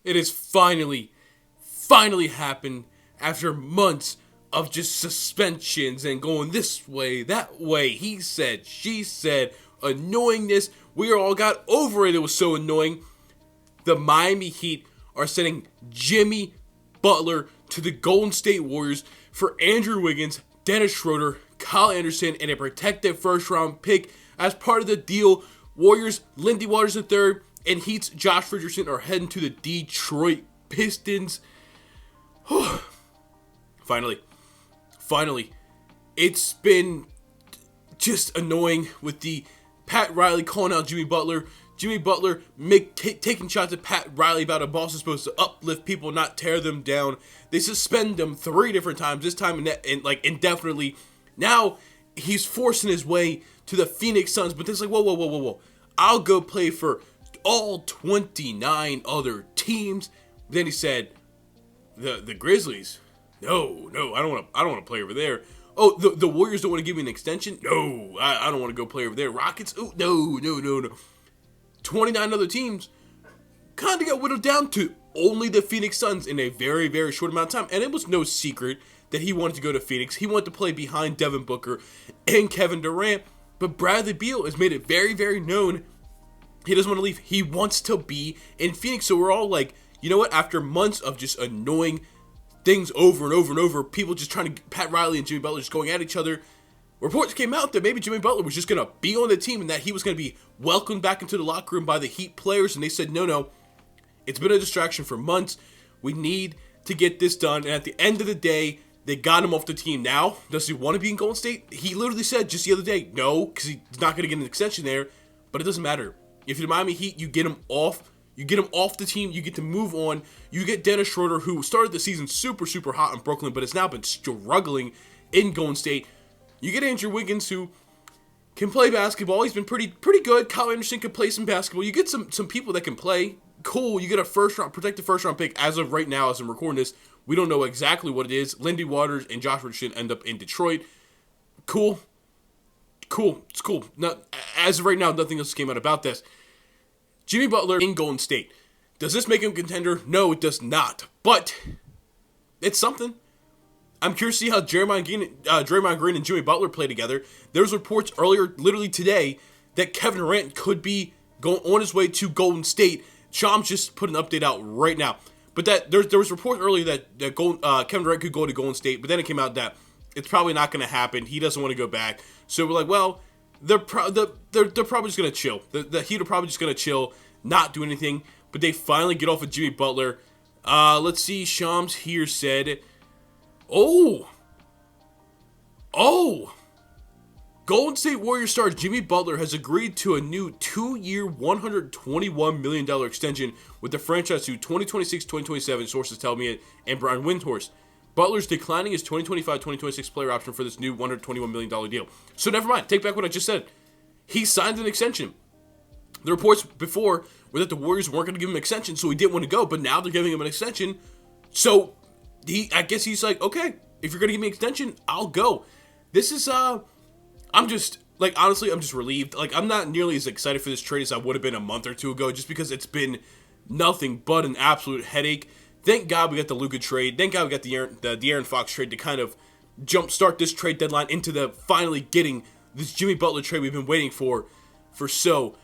It has finally happened after months of just suspensions and going this way, that way. He said, she said, annoyingness. We all got over it. It was so annoying. The Miami Heat are sending Jimmy Butler to the Golden State Warriors for Andrew Wiggins, Dennis Schroeder, Kyle Anderson, and a protected first-round pick. As part of the deal, Warriors' Lindy Waters III and Heat's Josh Richardson are heading to the Detroit Pistons. Finally. It's been just annoying with the Pat Riley calling out Jimmy Butler. Jimmy Butler taking shots at Pat Riley about how Boston's supposed to uplift people, not tear them down. They suspend him 3 different times, this time indefinitely. Now he's forcing his way to the Phoenix Suns, but it's like, whoa. I'll go play for all 29 other teams. Then he said, the Grizzlies. No, I don't want to play over there. Oh, the Warriors don't want to give me an extension? No, I don't want to go play over there. Rockets? Oh, no. 29 other teams kind of got whittled down to only the Phoenix Suns in a very, very short amount of time. And it was no secret that he wanted to go to Phoenix. He wanted to play behind Devin Booker and Kevin Durant. But Bradley Beal has made it very, very known he doesn't want to leave. He wants to be in Phoenix. So we're all like, you know what? After months of just annoying things over and over, people just trying to, Pat Riley and Jimmy Butler just going at each other, reports came out that maybe Jimmy Butler was just going to be on the team and that he was going to be welcomed back into the locker room by the Heat players. And they said, no, it's been a distraction for months. We need to get this done. And at the end of the day, they got him off the team. Now, does he want to be in Golden State? He literally said just the other day, no, because he's not going to get an extension there. But it doesn't matter. If you're the Miami Heat, you get him off. You get him off the team. You get to move on. You get Dennis Schroeder, who started the season super, super hot in Brooklyn, but has now been struggling in Golden State. You get Andrew Wiggins, who can play basketball. He's been pretty good. Kyle Anderson can play some basketball. You get some people that can play. Cool. You get a protected first round pick. As of right now, as I'm recording this, we don't know exactly what it is. Lindy Waters and Josh Richardson end up in Detroit. Cool. It's cool. As of right now, nothing else came out about this. Jimmy Butler in Golden State. Does this make him a contender? No, it does not. But it's something. I'm curious to see how Draymond Green and Jimmy Butler play together. There's reports earlier, literally today, that Kevin Durant could be going on his way to Golden State. Shams just put an update out right now. But that there was reports earlier that Kevin Durant could go to Golden State, but then it came out that it's probably not going to happen. He doesn't want to go back. So we're like, well, they're probably just going to chill. The Heat are probably just going to chill, not do anything. But they finally get off of Jimmy Butler. Let's see. Shams here said, Oh! Golden State Warriors star Jimmy Butler has agreed to a new 2-year, $121 million extension with the franchise to 2026-2027, sources tell me, and Brian Windhorst. Butler's declining his 2025-2026 player option for this new $121 million deal. So never mind, take back what I just said. He signed an extension. The reports before were that the Warriors weren't going to give him an extension, so he didn't want to go, but now they're giving him an extension. So I guess he's like, okay, if you're going to give me an extension, I'll go. This is, honestly, I'm just relieved. I'm not nearly as excited for this trade as I would have been a month or two ago, just because it's been nothing but an absolute headache. Thank God we got the Luka trade. Thank God we got the De'Aaron Fox trade to kind of jumpstart this trade deadline into the finally getting this Jimmy Butler trade we've been waiting for so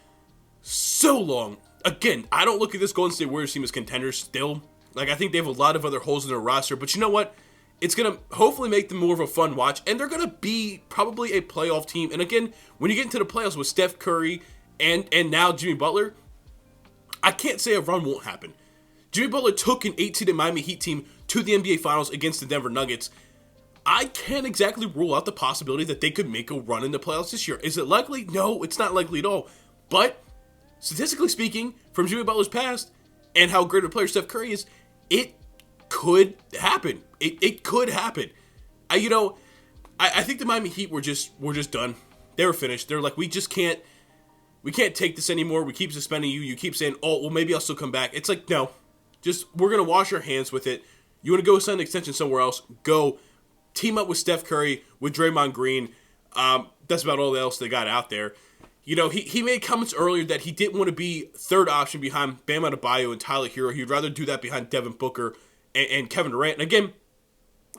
long. Again, I don't look at this Golden State Warriors team as contenders still. I think they have a lot of other holes in their roster, but you know what? It's going to hopefully make them more of a fun watch, and they're going to be probably a playoff team. And again, when you get into the playoffs with Steph Curry and now Jimmy Butler, I can't say a run won't happen. Jimmy Butler took an 8-seeded Miami Heat team to the NBA Finals against the Denver Nuggets. I can't exactly rule out the possibility that they could make a run in the playoffs this year. Is it likely? No, it's not likely at all. But statistically speaking, from Jimmy Butler's past and how great a player Steph Curry is, it could happen. It could happen. I think the Miami Heat were just done. They were finished. They're like, we can't take this anymore. We keep suspending you. You keep saying, oh, well, maybe I'll still come back. It's like, no, we're going to wash our hands with it. You want to go sign an extension somewhere else? Go team up with Steph Curry, with Draymond Green. That's about all else they got out there. he made comments earlier that he didn't want to be third option behind Bam Adebayo and Tyler Hero. He'd rather do that behind Devin Booker and Kevin Durant. And again,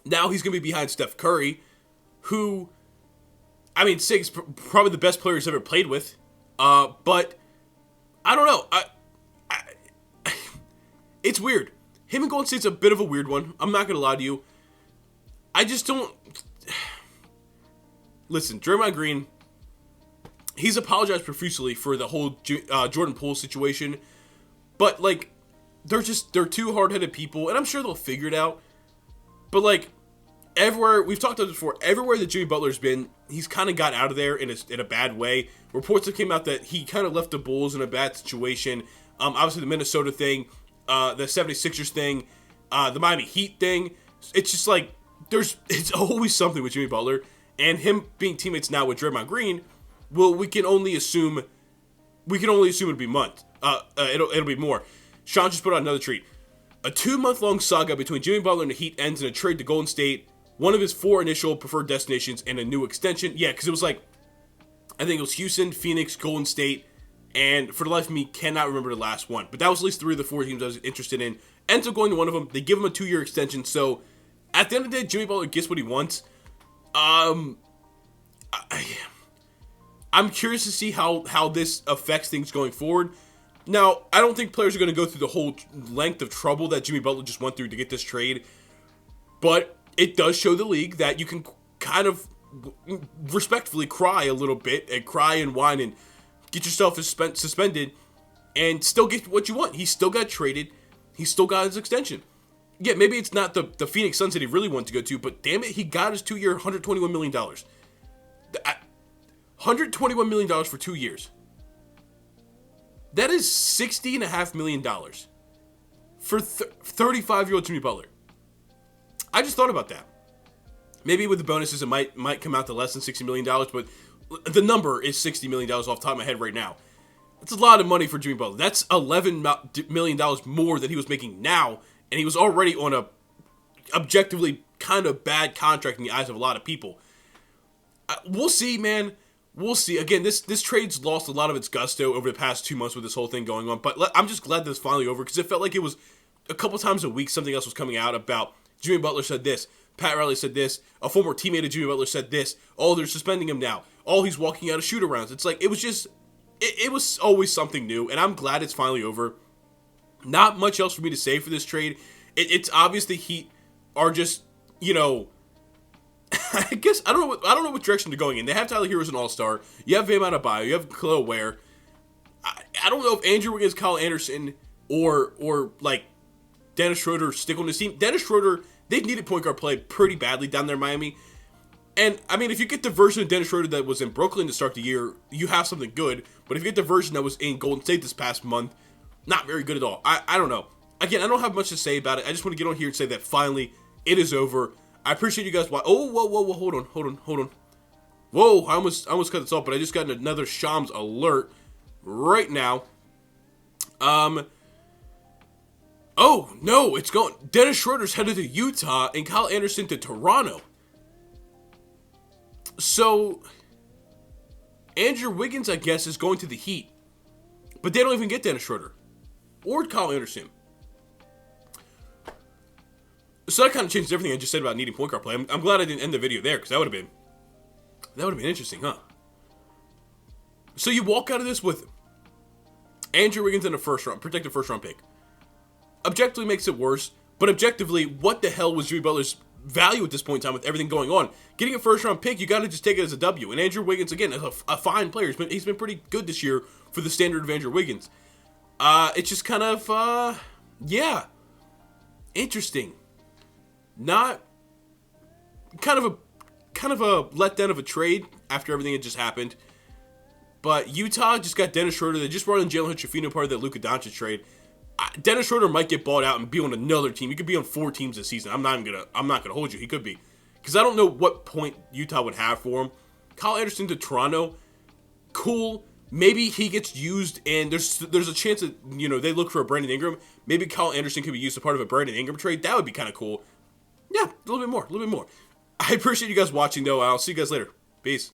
now he's going to be behind Steph Curry, who, I mean, Sig's probably the best player he's ever played with. But I don't know. It's weird. Him and Golden State's a bit of a weird one. I'm not going to lie to you. I just don't... Listen, Draymond Green, he's apologized profusely for the whole Jordan Poole situation. But, like, they're two hard-headed people, and I'm sure they'll figure it out. But, like, everywhere, we've talked about this before, everywhere that Jimmy Butler's been, he's kind of got out of there in a bad way. Reports have came out that he kind of left the Bulls in a bad situation. Obviously, the Minnesota thing, the 76ers thing, the Miami Heat thing. It's just like, it's always something with Jimmy Butler. And him being teammates now with Draymond Green, well, we can only assume it'll be months. It'll be more. Sean just put out another tweet. A 2-month-long saga between Jimmy Butler and the Heat ends in a trade to Golden State, one of his 4 initial preferred destinations, and a new extension. Yeah, because it was like, I think it was Houston, Phoenix, Golden State, and for the life of me, cannot remember the last one. But that was at least 3 of the 4 teams I was interested in. Ends up going to one of them. They give him a 2-year extension. So, at the end of the day, Jimmy Butler gets what he wants. I'm curious to see how this affects things going forward. Now, I don't think players are going to go through the whole length of trouble that Jimmy Butler just went through to get this trade. But it does show the league that you can kind of respectfully cry a little bit and cry and whine and get yourself suspended and still get what you want. He still got traded. He still got his extension. Yeah, maybe it's not the Phoenix Suns that he really wanted to go to, but damn it, he got his 2-year, $121 million. $121 million for 2 years. That is $60.5 million for 35-year-old Jimmy Butler. I just thought about that. Maybe with the bonuses, it might come out to less than $60 million, but the number is $60 million off the top of my head right now. That's a lot of money for Jimmy Butler. That's $11 million more than he was making now, and he was already on a objectively kind of bad contract in the eyes of a lot of people. We'll see, man. We'll see. Again, this trade's lost a lot of its gusto over the past 2 months with this whole thing going on, but I'm just glad that it's finally over because it felt like it was a couple times a week something else was coming out about Jimmy Butler said this, Pat Riley said this, a former teammate of Jimmy Butler said this, oh, they're suspending him now, oh, he's walking out of shoot-arounds. It's like, it was just, it was always something new, and I'm glad it's finally over. Not much else for me to say for this trade. It's obvious the Heat are just, I guess, I don't know what direction they're going in. They have Tyler Hero as an all-star. You have Bam Adebayo. You have Khalil Ware. I don't know if Andrew Wiggins, Kyle Anderson, or like, Dennis Schroeder stick on this team. Dennis Schroeder, they've needed point guard play pretty badly down there in Miami. And, I mean, if you get the version of Dennis Schroeder that was in Brooklyn to start the year, you have something good. But if you get the version that was in Golden State this past month, not very good at all. I don't know. Again, I don't have much to say about it. I just want to get on here and say that finally, it is over. I appreciate you guys watching. Oh, whoa, hold on. Whoa, I almost cut this off, but I just got another Shams alert right now. Oh, no, it's going. Dennis Schroeder's headed to Utah and Kyle Anderson to Toronto. So, Andrew Wiggins, I guess, is going to the Heat. But they don't even get Dennis Schroeder. Or Kyle Anderson. So that kind of changes everything I just said about needing point guard play. I'm glad I didn't end the video there, because that would have been interesting, huh? So you walk out of this with Andrew Wiggins in a protected first round pick. Objectively makes it worse, but objectively, what the hell was Jimmy Butler's value at this point in time with everything going on? Getting a first round pick, you got to just take it as a W. And Andrew Wiggins, again, is a fine player. He's been pretty good this year for the standard of Andrew Wiggins. It's just kind of, interesting. Not kind of a letdown of a trade after everything had just happened. But Utah just got Dennis Schroeder. They just brought in Jalen Hood-Schifino, part of that Luka Doncic trade. Dennis Schroeder might get bought out and be on another team. He could be on 4 teams this season. I'm not gonna hold you. He could be, because I don't know what point Utah would have for him. Kyle Anderson to Toronto, cool. Maybe he gets used, and there's a chance that they look for a Brandon Ingram. Maybe Kyle Anderson could be used as part of a Brandon Ingram trade. That would be kind of cool. Yeah, a little bit more. I appreciate you guys watching, though. I'll see you guys later. Peace.